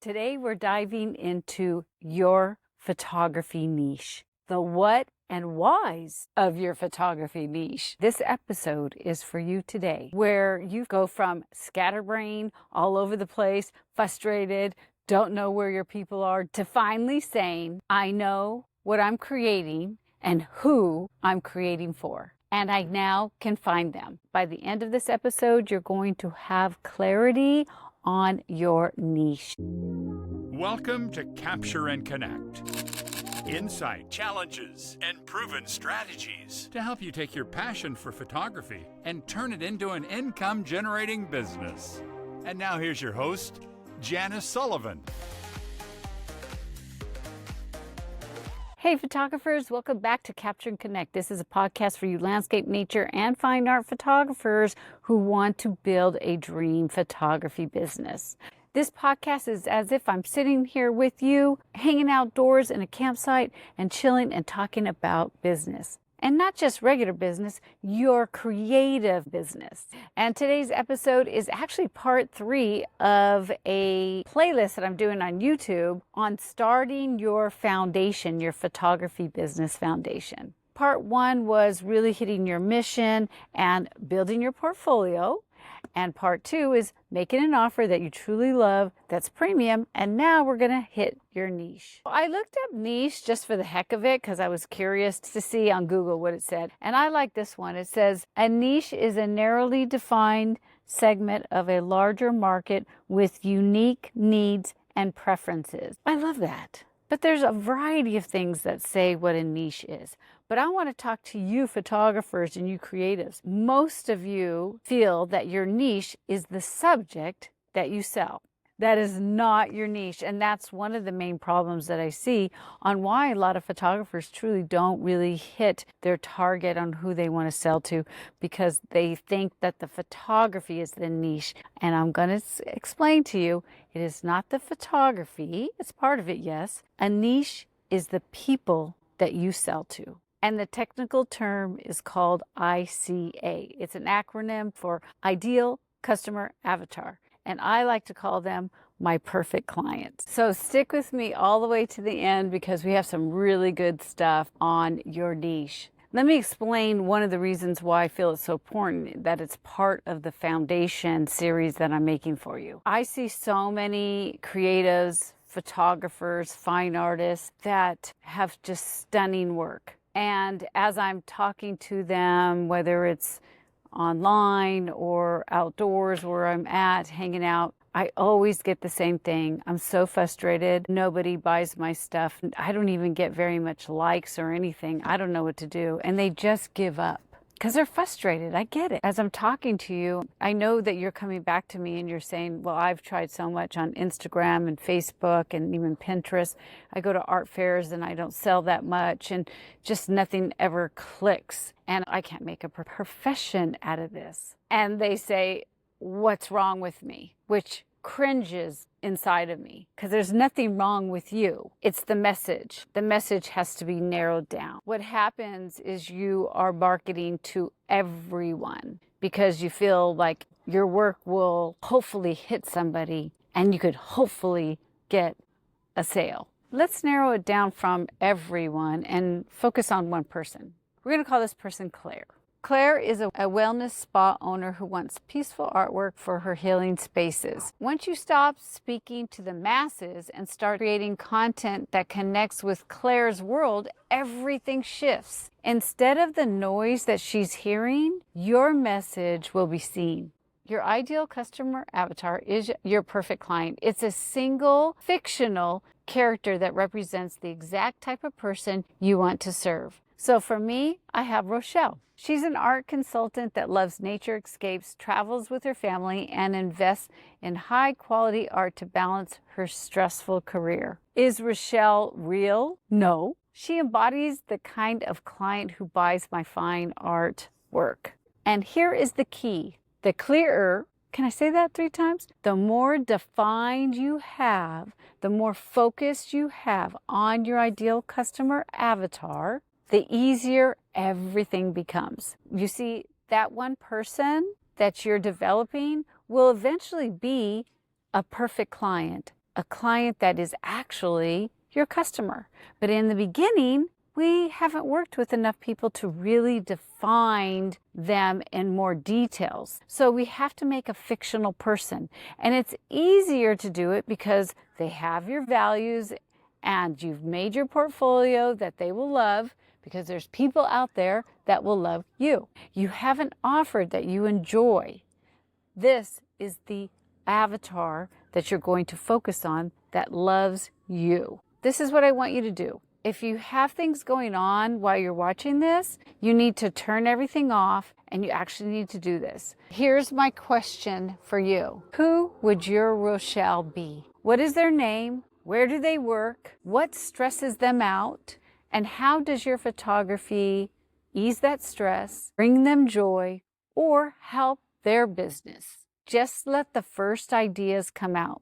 Today we're diving into your photography niche, the what and whys of your photography niche. This episode is for you today, where you go from scatterbrain, all over the place, frustrated, don't know where your people are, to finally saying, I know what I'm creating and who I'm creating for, and I now can find them. By the end of this episode, you're going to have clarity on your niche. Welcome to Capture and Connect. Insight, challenges, and proven strategies to help you take your passion for photography and turn it into an income-generating business. And now here's your host, Janice Sullivan. Hey photographers, welcome back to Capture and Connect. This is a podcast for you landscape, nature, and fine art photographers who want to build a dream photography business. This podcast is as if I'm sitting here with you, hanging outdoors in a campsite and chilling and talking about business. And not just regular business, your creative business. And today's episode is actually part 3 of a playlist that I'm doing on YouTube on starting your foundation, your photography business foundation. Part 1 was really hitting your mission and building your portfolio. And part 2 is making an offer that you truly love, that's premium. And now we're going to hit your niche. I looked up niche just for the heck of it because I was curious to see on Google what it said. And I like this one. It says, a niche is a narrowly defined segment of a larger market with unique needs and preferences. I love that. But there's a variety of things that say what a niche is. But I want to talk to you photographers and you creatives. Most of you feel that your niche is the subject that you sell. That is not your niche. And that's one of the main problems that I see on why a lot of photographers truly don't really hit their target on who they want to sell to, because they think that the photography is the niche. And I'm going to explain to you, it is not the photography. It's part of it, yes. A niche is the people that you sell to. And the technical term is called ICA. It's an acronym for Ideal Customer Avatar. And I like to call them my perfect clients. So stick with me all the way to the end because we have some really good stuff on your niche. Let me explain one of the reasons why I feel it's so important that it's part of the foundation series that I'm making for you. I see so many creatives, photographers, fine artists that have just stunning work. And as I'm talking to them, whether it's online or outdoors where I'm at, hanging out, I always get the same thing. I'm so frustrated. Nobody buys my stuff. I don't even get very much likes or anything. I don't know what to do. And they just give up because they're frustrated. I get it. As I'm talking to you, I know that you're coming back to me and you're saying, well, I've tried so much on Instagram and Facebook and even Pinterest. I go to art fairs and I don't sell that much and just nothing ever clicks. And I can't make a profession out of this. And they say, what's wrong with me? Which cringes inside of me because there's nothing wrong with you. It's the message. The message has to be narrowed down. What happens is you are marketing to everyone because you feel like your work will hopefully hit somebody and you could hopefully get a sale. Let's narrow it down from everyone and focus on one person. We're going to call this person Claire. Claire is a wellness spa owner who wants peaceful artwork for her healing spaces. Once you stop speaking to the masses and start creating content that connects with Claire's world, everything shifts. Instead of the noise that she's hearing, your message will be seen. Your ideal customer avatar is your perfect client. It's a single fictional character that represents the exact type of person you want to serve. So for me, I have Rochelle. She's an art consultant that loves nature escapes, travels with her family, and invests in high-quality art to balance her stressful career. Is Rochelle real? No. She embodies the kind of client who buys my fine art work. And here is the key. The clearer, can I say that 3 times? The more defined you have, the more focused you have on your ideal customer avatar, the easier everything becomes. You see, that one person that you're developing will eventually be a perfect client. a client that is actually your customer. But in the beginning, we haven't worked with enough people to really define them in more details. So we have to make a fictional person. And it's easier to do it because they have your values and you've made your portfolio that they will love, because there's people out there that will love you. You have an offer that you enjoy. This is the avatar that you're going to focus on that loves you. This is what I want you to do. If you have things going on while you're watching this, you need to turn everything off and you actually need to do this. Here's my question for you. Who would your Rochelle be? What is their name? Where do they work? What stresses them out? And how does your photography ease that stress, bring them joy, or help their business? Just let the first ideas come out.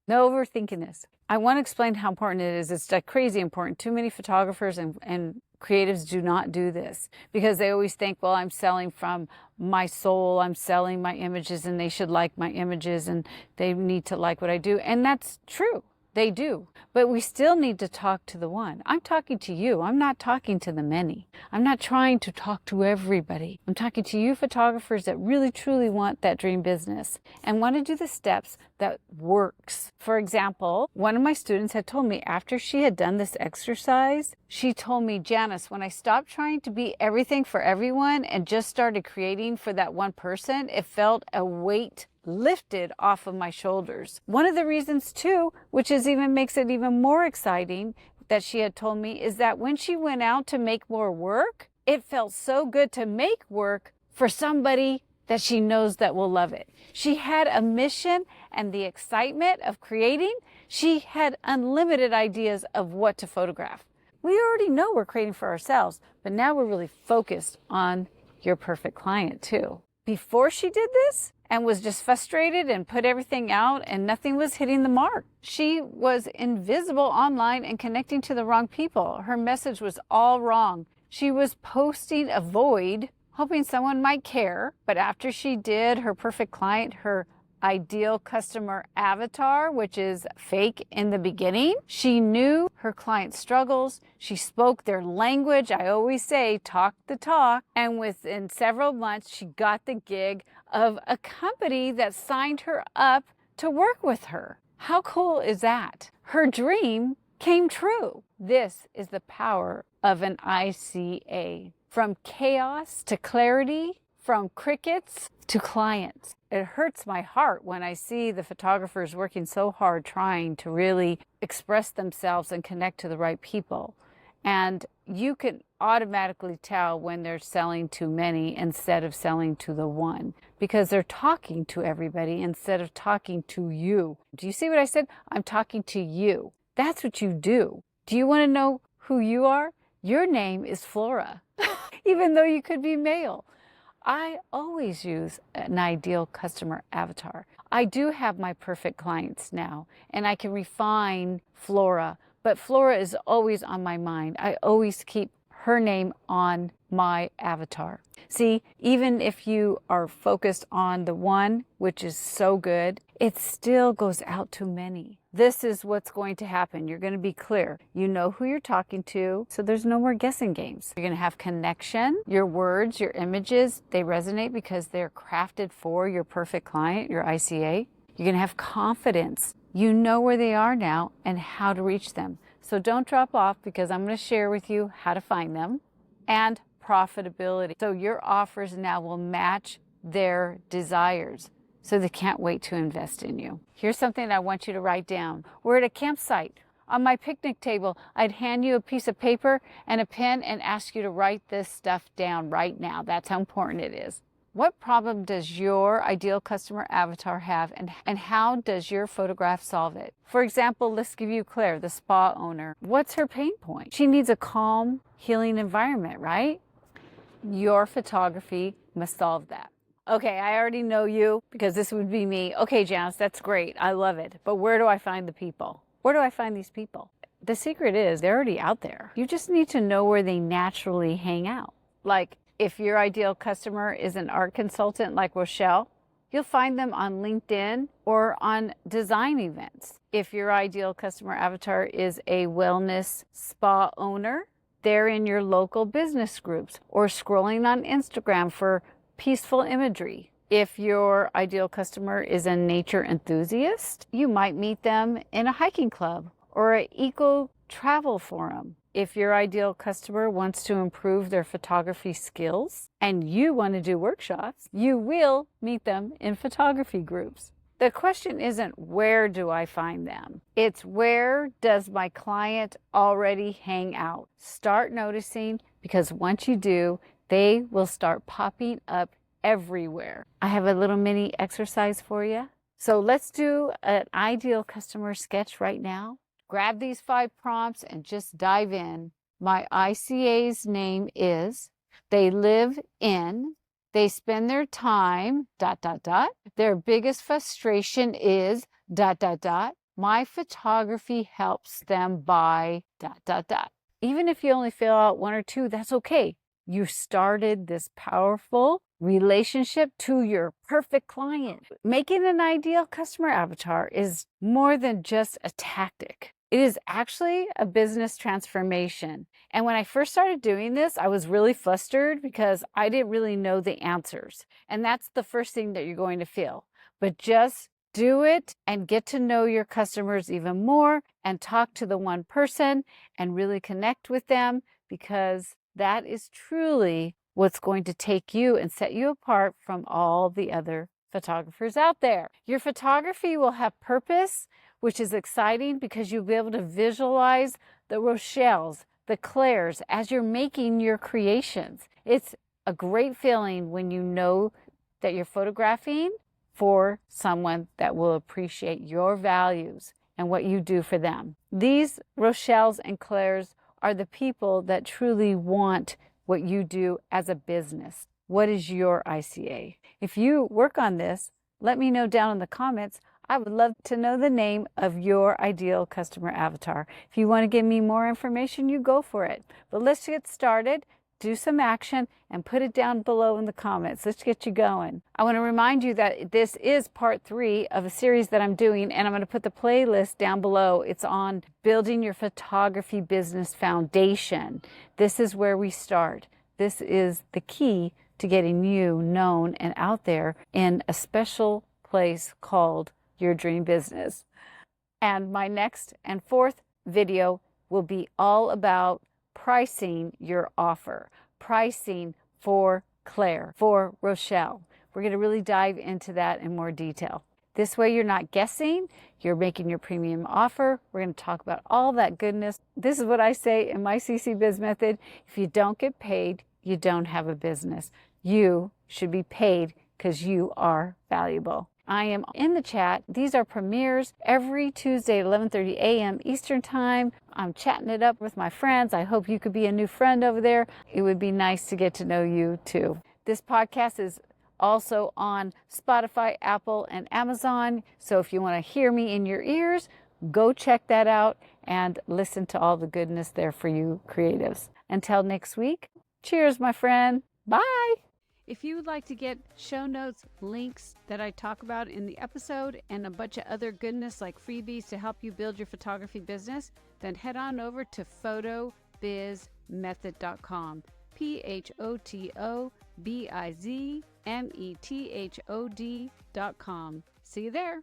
No overthinking this. I want to explain how important it is. It's like crazy important. Too many photographers and creatives do not do this because they always think, well, I'm selling from my soul. I'm selling my images and they should like my images and they need to like what I do. And that's true. They do. But we still need to talk to the one. I'm talking to you. I'm not talking to the many. I'm not trying to talk to everybody. I'm talking to you photographers that really truly want that dream business and want to do the steps that works. For example, one of my students had told me after she had done this exercise, she told me, Janice, when I stopped trying to be everything for everyone and just started creating for that one person, it felt a weight lifted off of my shoulders. One of the reasons too, which is even makes it even more exciting, that she had told me is that when she went out to make more work, it felt so good to make work for somebody that she knows that will love it. She had a mission and the excitement of creating. She had unlimited ideas of what to photograph. We already know we're creating for ourselves, but now we're really focused on your perfect client too. Before she did this, and was just frustrated and put everything out and nothing was hitting the mark. She was invisible online and connecting to the wrong people. Her message was all wrong. She was posting a void, hoping someone might care. But after she did her perfect client, her ideal customer avatar, which is fake in the beginning, she knew her client's struggles. She spoke their language. I always say, talk the talk. And within several months, she got the gig of a company that signed her up to work with her. How cool is that? Her dream came true. This is the power of an ICA. From chaos to clarity, from crickets to clients. It hurts my heart when I see the photographers working so hard trying to really express themselves and connect to the right people. And you can automatically tell when they're selling to many instead of selling to the one, because they're talking to everybody instead of talking to you. Do you see what I said? I'm talking to you. That's what you do. Do you want to know who you are? Your name is Flora, even though you could be male. I always use an ideal customer avatar. I do have my perfect clients now, and I can refine Flora, but Flora is always on my mind. I always keep her name on my avatar. See, even if you are focused on the one, which is so good, it still goes out to many. This is what's going to happen. You're going to be clear. You know who you're talking to, so there's no more guessing games. You're going to have connection. Your words, your images, they resonate because they're crafted for your perfect client, your ICA. You're going to have confidence. You know where they are now and how to reach them. So don't drop off, because I'm going to share with you how to find them, and profitability. So your offers now will match their desires, so they can't wait to invest in you. Here's something I want you to write down. We're at a campsite. On my picnic table, I'd hand you a piece of paper and a pen and ask you to write this stuff down right now. That's how important it is. What problem does your ideal customer avatar have, and how does your photograph solve it? For example, let's give you Claire, the spa owner. What's her pain point? She needs a calm, healing environment, right? Your photography must solve that. Okay, I already know you, because this would be me. Okay, Janice, that's great. I love it. But where do I find the people? Where do I find these people? The secret is they're already out there. You just need to know where they naturally hang out. Like, if your ideal customer is an art consultant like Rochelle, You'll find them on LinkedIn or on design events. If your ideal customer avatar is a wellness spa owner, they're in your local business groups or scrolling on Instagram for peaceful imagery. If your ideal customer is a nature enthusiast, you might meet them in a hiking club or an eco travel forum. If your ideal customer wants to improve their photography skills and you want to do workshops, you will meet them in photography groups. The question isn't where do I find them? It's where does my client already hang out? Start noticing, because once you do, they will start popping up everywhere. I have a little mini exercise for you. So let's do an ideal customer sketch right now. Grab these 5 prompts and just dive in. My ICA's name is, they live in, they spend their time, ... Their biggest frustration is, ... My photography helps them by ... Even if you only fill out 1 or 2, that's okay. You started this powerful relationship to your perfect client. Making an ideal customer avatar is more than just a tactic. It is actually a business transformation. And when I first started doing this, I was really flustered because I didn't really know the answers. And that's the first thing that you're going to feel. But just do it and get to know your customers even more and talk to the one person and really connect with them, because that is truly what's going to take you and set you apart from all the other photographers out there. Your photography will have purpose, which is exciting because you'll be able to visualize the Rochelles, the Claires as you're making your creations. It's a great feeling when you know that you're photographing for someone that will appreciate your values and what you do for them. These Rochelles and Claires are the people that truly want what you do as a business. What is your ICA? If you work on this, let me know down in the comments. I would love to know the name of your ideal customer avatar. If you want to give me more information, you go for it. But let's get started, do some action, and put it down below in the comments. Let's get you going. I want to remind you that this is part 3 of a series that I'm doing, and I'm going to put the playlist down below. It's on building your photography business foundation. This is where we start. This is the key to getting you known and out there in a special place called your dream business. And my next and 4th video will be all about pricing your offer, pricing for Claire, for Rochelle. We're going to really dive into that in more detail. This way you're not guessing, you're making your premium offer. We're going to talk about all that goodness. This is what I say in my CC Biz method. If you don't get paid, you don't have a business. You should be paid because you are valuable. I am in the chat. These are premieres every Tuesday at 11:30 a.m. Eastern Time. I'm chatting it up with my friends. I hope you could be a new friend over there. It would be nice to get to know you too. This podcast is also on Spotify, Apple, and Amazon. So if you want to hear me in your ears, go check that out and listen to all the goodness there for you creatives. Until next week, cheers, my friend. Bye. If you would like to get show notes, links that I talk about in the episode, and a bunch of other goodness like freebies to help you build your photography business, then head on over to photobizmethod.com. photobizmethod.com. See you there.